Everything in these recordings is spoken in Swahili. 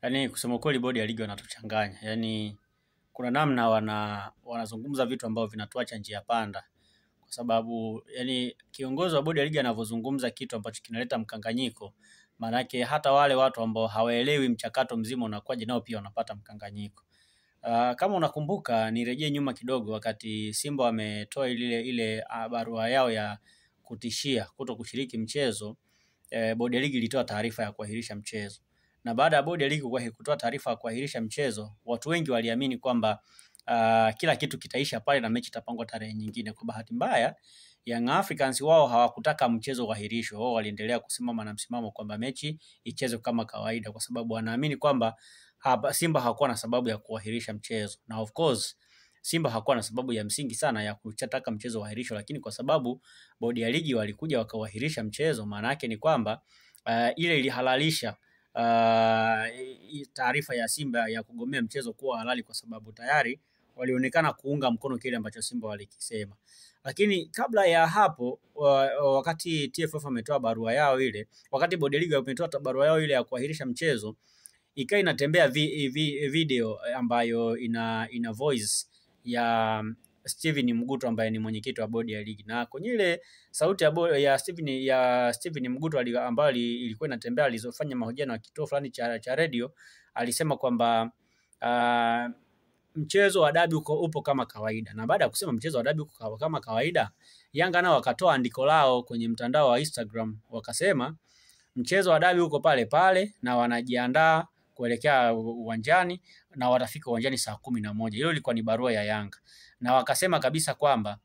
Yaani kusema kweli bodi ya ligi wanatuchanganya. Yaani kuna namna wanazungumza vitu ambavyo vinatuacha njia panda. Kwa sababu yani kiongozi wa bodi ya ligi anavyozungumza kitu ambacho kinaleta mkanganyiko, maana yake hata wale watu ambao hawaelewi mchakato mzima unakuwaje nao pia wanapata mkanganyiko. Kama unakumbuka nirejee nyuma kidogo wakati Simba wametoa ile barua yao ya kutishia kuto kushiriki mchezo, bodi ya ligi ilitoa taarifa ya kuahirisha mchezo. Na baada ya bodi ya ligi kutoa taarifa ya kuahirisha mchezo, watu wengi waliamini kwamba kila kitu kitaisha pale na mechi itapangwa tarehe nyingine. Kwa bahati mbaya, Young Africans wao hawakutaka mchezo uahirishwe. Wao waliendelea kusimama na msimamo kwamba mechi ichezwe kama kawaida, kwa sababu wanaamini kwamba Simba hakuwa na sababu ya kuahirisha mchezo. Na of course Simba hakuwa na sababu ya msingi sana ya kutaka mchezo uahirishwe, lakini kwa sababu bodi ya ligi walikuja wakauahirisha mchezo, maana yake ni kwamba ile ilihalalisha taarifa ya Simba ya kugomea mchezo kuwa halali, kwa sababu tayari walionekana kuunga mkono kile ambacho Simba walikisema. Lakini kabla ya hapo, wakati TFF ametoa barua yao ile, wakati bodi ya ligi wametoa barua yao ile ya kuahirisha mchezo, ikawa inatembea video ambayo ina voice ya Steven Mguto ambaye ni mwenyekiti wa bodi ya ligi, na kwenye ile sauti ya Steven Mguto ambayo ilikuwa inatembea, alizofanya mahojiano na kituo fulani cha radio, alisema kwamba mchezo wa dabi upo kama kawaida. Na baada ya kusema mchezo wa dabi uko kama kawaida, Yanga nao wakatoa andiko lao kwenye mtandao wa Instagram, wakasema mchezo wa dabi uko pale pale na wanajiandaa kuelekea uwanjani na watafika uwanjani saa 11. Hilo ilikuwa ni barua ya Yanga. Na wakasema kabisa kwamba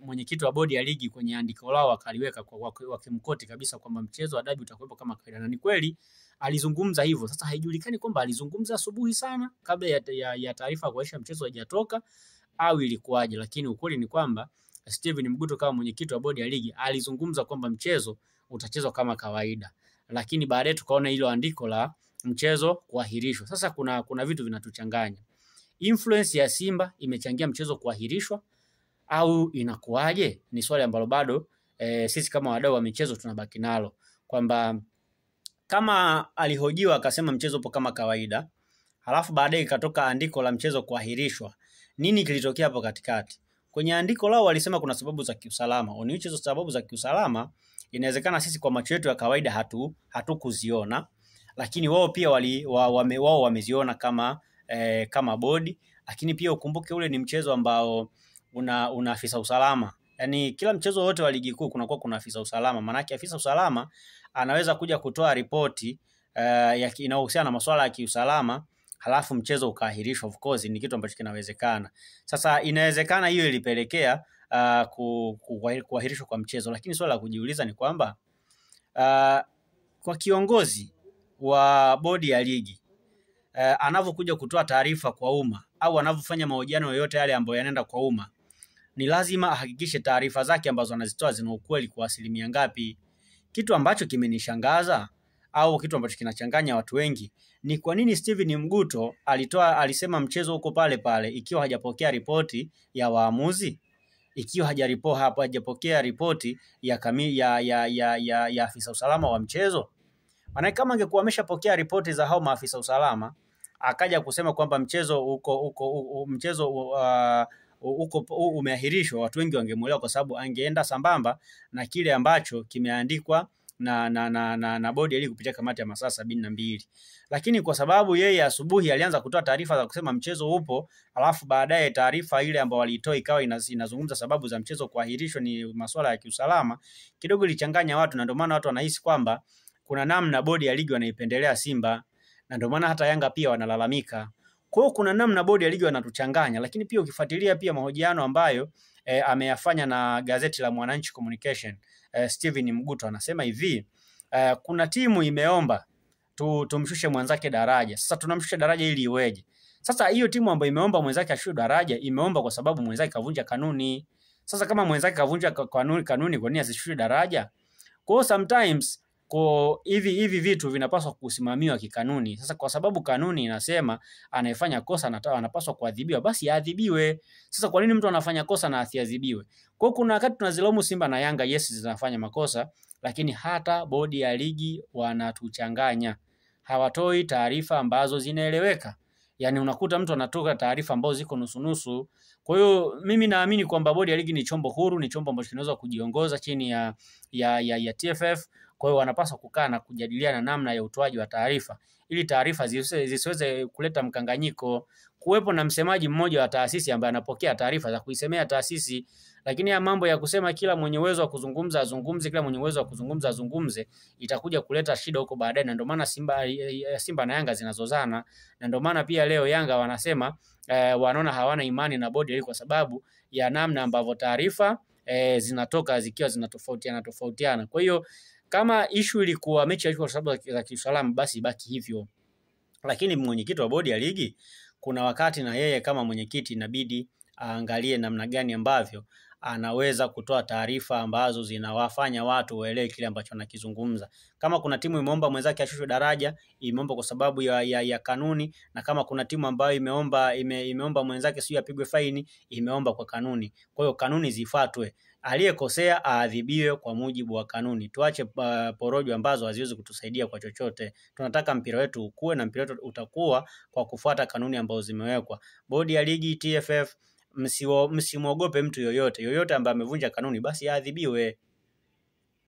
mwenyekiti wa bodi ya ligi kwenye andiko lao wakaliweka wakimkoti kabisa kwamba mchezo wa dabi utakuwepo kama kawaida. Na ni kweli alizungumza hivyo. Sasa haijulikani kwamba alizungumza asubuhi sana kabla ya taarifa ya kuahirisha mchezo haijatoka au ilikuwaje, lakini ukweli ni kwamba Steven Mguto kama mwenyekiti wa bodi ya ligi alizungumza kwamba mchezo utachezwa kama kawaida, lakini baadaye tukaona hilo andiko la mchezo kuahirishwa. Sasa kuna vitu vinatuchanganya. Influence ya Simba imechangia mchezo kuahirishwa au inakuwaje? Ni swali ambalo bado sisi kama wadau wa michezo tunabaki nalo, kwamba kama alihojiwa akasema mchezo upo kama kawaida, halafu baadaye ikatoka andiko la mchezo kuahirishwa, nini kilitokea hapo katikati? Kwenye andiko lao walisema kuna sababu za kiusalama. Ni hizo sababu za kiusalama inawezekana sisi kwa macho yetu ya kawaida hatukuziona, lakini wao pia wao wameziona kama bodi. Lakini pia ukumbuke ule ni mchezo ambao una afisa usalama. Yaani kila mchezo wote wa ligi kuu kuna afisa usalama. Maana yake afisa usalama anaweza kuja kutoa ripoti inayohusiana na masuala ya kiusalama, halafu mchezo ukaahirishwa. Of course ni kitu ambacho kinawezekana. Sasa inawezekana hiyo ilipelekea kuahirishwa kwa mchezo, lakini swala la kujiuliza ni kwamba kwa kiongozi wa bodi ya ligi anavyokuja kutoa taarifa kwa umma au anavyofanya mahojiano yoyote yale ambayo yanaenda kwa umma, ni lazima ahakikishe taarifa zake ambazo anazitoa zina ukweli kwa asilimia ngapi. Kitu ambacho kimenishangaza au kitu ambacho kinachanganya watu wengi ni kwa nini Steven Mguto alisema mchezo uko pale pale ikiwa hajapokea ripoti ya waamuzi, ikiwa hajapokea ripoti ya afisa usalama wa mchezo. Maana kama angekuwa ameshapokea ripoti za hao maafisa usalama akaja kusema kwamba mchezo umeahirishwa, watu wengi wangemuelewa, kwa sababu angeenda sambamba na kile ambacho kimeandikwa na bodi ya ligi kupitia kamati ya masaa 72. Lakini kwa sababu yeye asubuhi alianza kutoa taarifa za kusema mchezo upo, alafu baadaye taarifa ile ambayo walitoa ikawa inazungumza sababu za mchezo kuahirishwa ni masuala ya kiusalama, kidogo ilichanganya watu, na ndio maana watu wanahisi kwamba kuna namna bodi ya ligi wanaipendelea Simba, na ndio maana hata Yanga pia wanalalamika. Kwa hiyo kuna namna bodi ya ligi wanatuchanganya. Lakini pia ukifuatilia pia mahojiano ambayo ameyafanya na gazeti la Mwananchi Communication, Steven Mguto anasema hivi, kuna timu imeomba tumshushe mwenzake daraja. Sasa tunamshusha daraja ili iweje? Sasa hiyo timu ambayo imeomba mwenzake ashushe daraja imeomba kwa sababu mwenzake kavunja kanuni. Sasa kama mwenzake kavunja kanuni, kwa nini asishushe daraja? Kwa hiyo sometimes hivi vitu vinapaswa kusimamiwa kikanuni. Sasa kwa sababu kanuni inasema anayefanya kosa anapaswa kuadhibiwa, basi aadhibiwe. Sasa kwa nini mtu anafanya kosa na asiadhibiwe? Kwa kuna wakati tunazilaumu Simba na Yanga, yes zinafanya makosa, lakini hata bodi ya ligi wanatuchanganya. hawatoi taarifa ambazo zinaeleweka. Yani unakuta mtu anatoka taarifa ambazo ziko nusu. Kwa hiyo mimi naamini kwamba bodi ya ligi ni chombo huru, ni chombo ambacho kinaweza kujiongoza chini ya TFF. Kwa hiyo wanapaswa kukaa na kujadiliana namna ya utoaji wa taarifa, ili taarifa zisiweze kuleta mkanganyiko. Kuwepo na msemaji mmoja wa taasisi ambaye anapokea taarifa za kuisemea taasisi, lakini ya mambo ya kusema kila mwenye uwezo wa kuzungumza azungumze, kila mwenye uwezo wa kuzungumza azungumze, itakuja kuleta shida huko baadaye. Na ndio maana Simba na Yanga zinazozana, na ndio maana pia leo Yanga wanasema wanaona hawana imani na bodi kwa sababu ya namna ambavyo taarifa zinatoka zikiwa zinatofautiana. Kwa hiyo kama issue ilikuwa mechi kwa sababu za kiusalama, basi baki hivyo. Lakini mwenyekiti wa bodi ya ligi, kuna wakati na yeye kama mwenyekiti inabidi aangalie namna gani ambavyo anaweza kutoa taarifa ambazo zinawafanya watu waelewe kile ambacho anakizungumza. Kama kuna timu imeomba mwenzake ashushwe daraja, imeomba kwa sababu ya kanuni, na kama kuna timu ambayo imeomba mwenzake sio apigwe faini, imeomba kwa kanuni. Kwa hiyo kanuni zifuatwe. Aliyekosea aadhibiwe kwa mujibu wa kanuni. Tuache porojo ambazo haziwezi kutusaidia kwa chochote. Tunataka mpira wetu ukue, na mpira wetu utakuwa kwa kufuata kanuni ambazo zimewekwa. Bodi ya ligi, TFF, msimwogope mtu yoyote ambaye amevunja kanuni, basi aadhibiwe.